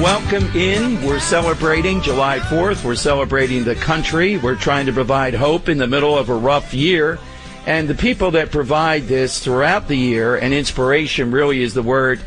Welcome in. We're celebrating July 4th. We're celebrating the country. We're trying to provide hope in the middle of a rough year. And the people that provide this throughout the year, and inspiration really is the word,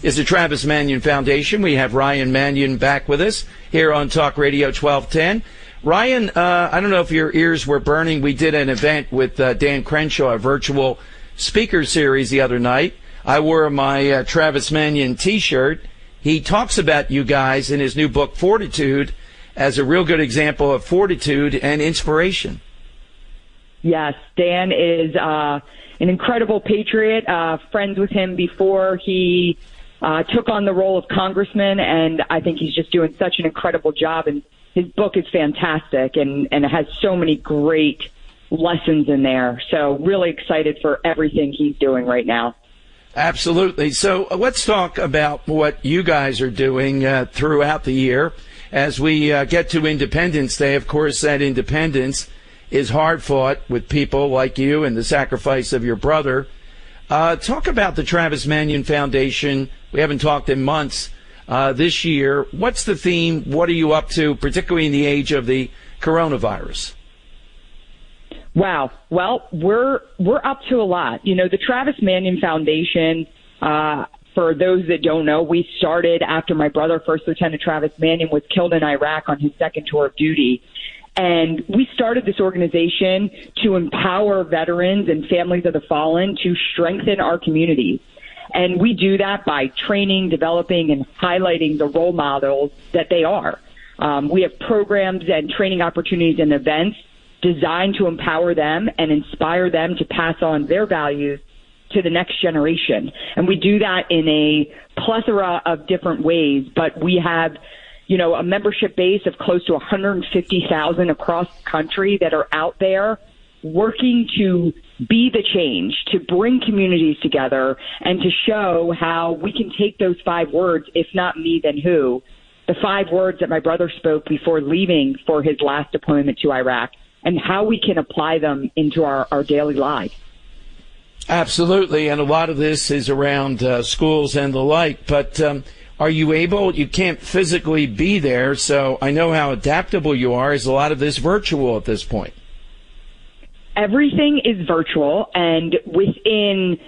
is the Travis Manion Foundation. We have Ryan Manion back with us here on Talk Radio 1210. Ryan, I don't know if your ears were burning. We did an event with Dan Crenshaw, a virtual speaker series the other night. I wore my Travis Manion T-shirt. He talks about you guys in his new book, Fortitude, as a real good example of fortitude and inspiration. Yes, Dan is an incredible patriot, friends with him before he took on the role of congressman, and I think he's just doing such an incredible job. And his book is fantastic, and it has so many great lessons in there. So really excited for everything he's doing right now. Absolutely. So let's talk about what you guys are doing throughout the year. As we get to Independence Day, of course, that independence is hard fought with people like you and the sacrifice of your brother. Talk about the Travis Manion Foundation. We haven't talked in months this year. What's the theme? What are you up to, particularly in the age of the coronavirus? Wow. Well, we're up to a lot. You know, the Travis Manion Foundation, for those that don't know, we started after my brother, First Lieutenant Travis Manion, was killed in Iraq on his second tour of duty. And we started this organization to empower veterans and families of the fallen to strengthen our communities. And we do that by training, developing, and highlighting the role models that they are. We have programs and training opportunities and events designed to empower them and inspire them to pass on their values to the next generation. And we do that in a plethora of different ways, but we have, you know, a membership base of close to 150,000 across the country that are out there working to be the change, to bring communities together, and to show how we can take those 5 words, if not me, then who, the 5 words that my brother spoke before leaving for his last deployment to Iraq, and how we can apply them into our daily lives. Absolutely, and a lot of this is around schools and the like, but are you able, you can't physically be there, so I know how adaptable you are. Is a lot of this virtual at this point? Everything is virtual, and within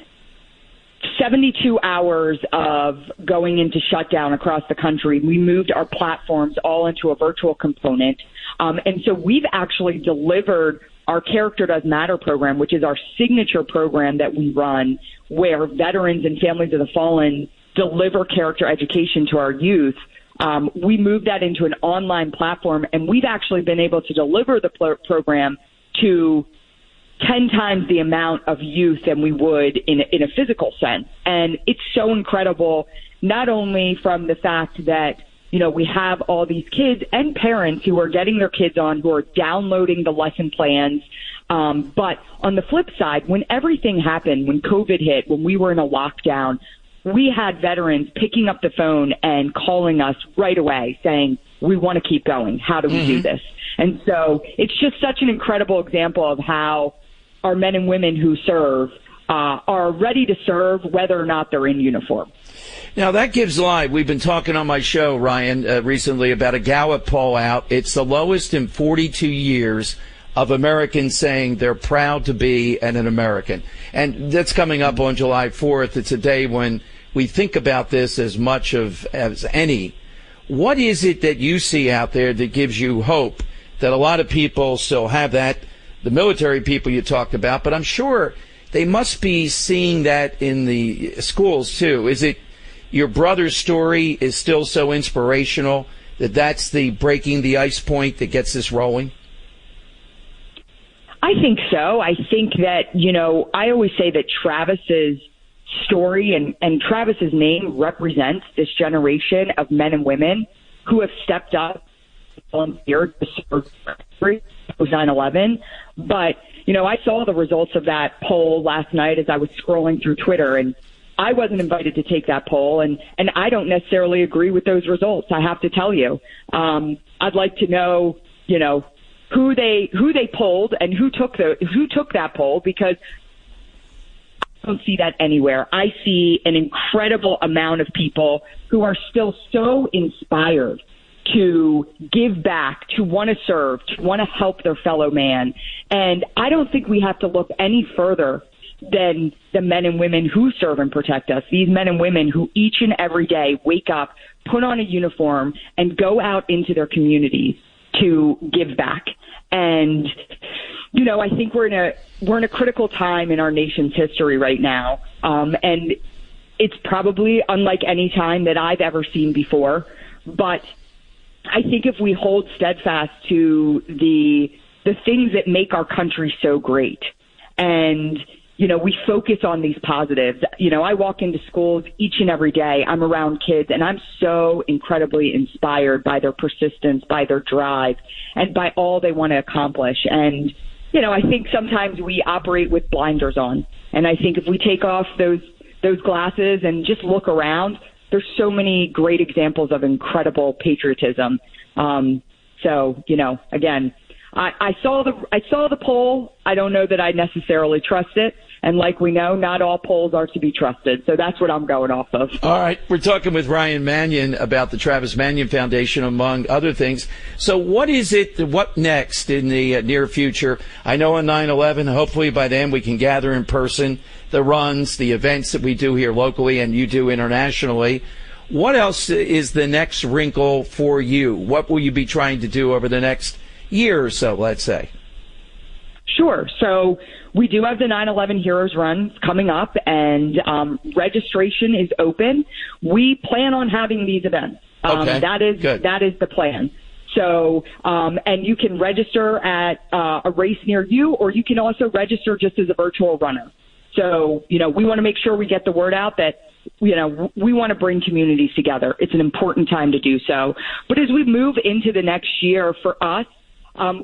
72 hours of going into shutdown across the country, we moved our platforms all into a virtual component. And so we've actually delivered our Character Does Matter program, which is our signature program that we run, where veterans and families of the fallen deliver character education to our youth. We moved that into an online platform, and we've actually been able to deliver the program to 10 times the amount of youth than we would in a physical sense. And it's so incredible, not only from the fact that, you know, we have all these kids and parents who are getting their kids on, who are downloading the lesson plans. But on the flip side, when everything happened, when COVID hit, when we were in a lockdown, we had veterans picking up the phone and calling us right away saying, we want to keep going. How do we do this? And so it's just such an incredible example of how our men and women who serve are ready to serve whether or not they're in uniform. Now, that gives life. We've been talking on my show, Ryan, recently about a Gallup poll out. It's the lowest in 42 years of Americans saying they're proud to be an American. And that's coming up on July 4th. It's a day when we think about this as much as any. What is it that you see out there that gives you hope that a lot of people still have that, the military people you talked about, but I'm sure they must be seeing that in the schools too. Is it your brother's story is still so inspirational that that's the breaking the ice point that gets this rolling? I think so. I think that, you know, I always say that Travis's story and Travis's name represents this generation of men and women who have stepped up, volunteered to serve post 9/11. But, you know, I saw the results of that poll last night as I was scrolling through Twitter, and I wasn't invited to take that poll, and I don't necessarily agree with those results, I have to tell you. I'd like to know, you know, who they polled and who took that poll, because don't see that anywhere. I see an incredible amount of people who are still so inspired to give back, to want to serve, to want to help their fellow man. And I don't think we have to look any further than the men and women who serve and protect us, these men and women who each and every day wake up, put on a uniform, and go out into their communities to give back. And, you know, I think we're in a critical time in our nation's history right now. And it's probably unlike any time that I've ever seen before. But I think if we hold steadfast to the things that make our country so great, and, you know, we focus on these positives. You know, I walk into schools each and every day. I'm around kids, and I'm so incredibly inspired by their persistence, by their drive, and by all they want to accomplish. And, you know, I think sometimes we operate with blinders on. And I think if we take off those glasses and just look around, there's so many great examples of incredible patriotism. So, you know, again, I saw the poll. I don't know that I necessarily trust it. And like we know, not all polls are to be trusted. So that's what I'm going off of. All right. We're talking with Ryan Manion about the Travis Manion Foundation, among other things. So what next in the near future? I know on 9/11, hopefully by then we can gather in person, the runs, the events that we do here locally and you do internationally. What else is the next wrinkle for you? What will you be trying to do over the next year or so, let's say? Sure. So we do have the 9/11 Heroes Run coming up, and registration is open. We plan on having these events. Okay. That is the plan. So, and you can register at a race near you, or you can also register just as a virtual runner. So, you know, we want to make sure we get the word out that, you know, we want to bring communities together. It's an important time to do so. But as we move into the next year for us,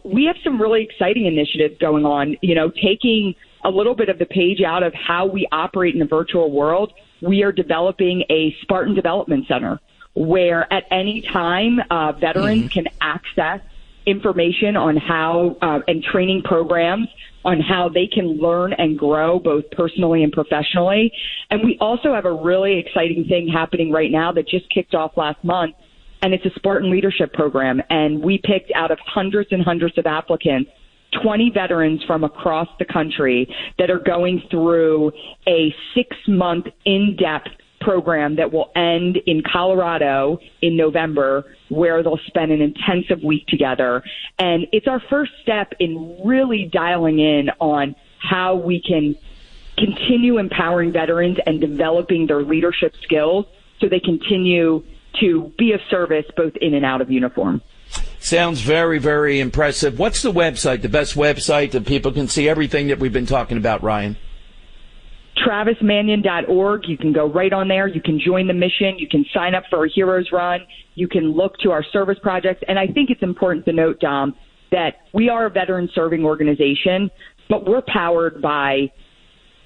we have some really exciting initiatives going on, you know, taking a little bit of the page out of how we operate in the virtual world. We are developing a Spartan Development Center where at any time veterans can access information on how and training programs on how they can learn and grow both personally and professionally. And we also have a really exciting thing happening right now that just kicked off last month. And it's a Spartan Leadership Program. And we picked out of hundreds and hundreds of applicants, 20 veterans from across the country that are going through a 6-month in-depth program that will end in Colorado in November, where they'll spend an intensive week together. And it's our first step in really dialing in on how we can continue empowering veterans and developing their leadership skills so they continue to be of service both in and out of uniform. Sounds very, very impressive. What's the website, the best website that people can see everything that we've been talking about, Ryan? TravisManion.org. You can go right on there. You can join the mission. You can sign up for a Heroes Run. You can look to our service projects. And I think it's important to note, Dom, that we are a veteran serving organization, but we're powered by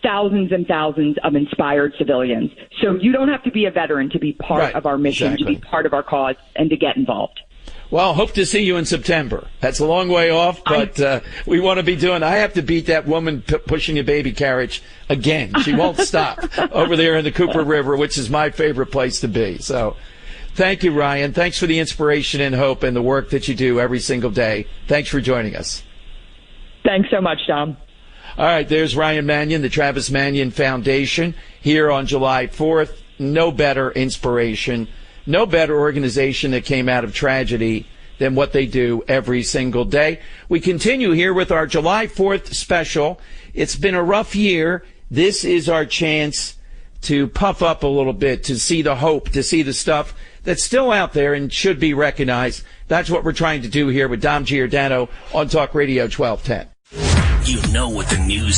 thousands and thousands of inspired civilians. So you don't have to be a veteran to be part of our mission, to be part of our cause, and to get involved. Well, hope to see you in September. That's a long way off, but we want to be doing. I have to beat that woman pushing a baby carriage again. She won't stop over there in the Cooper River, which is my favorite place to be. So thank you, Ryan. Thanks for the inspiration and hope and the work that you do every single day. Thanks for joining us. Thanks so much, Tom. All right, there's Ryan Manion, the Travis Manion Foundation, here on July 4th. No better inspiration, no better organization that came out of tragedy than what they do every single day. We continue here with our July 4th special. It's been a rough year. This is our chance to puff up a little bit, to see the hope, to see the stuff that's still out there and should be recognized. That's what we're trying to do here with Dom Giordano on Talk Radio 1210. You know what the news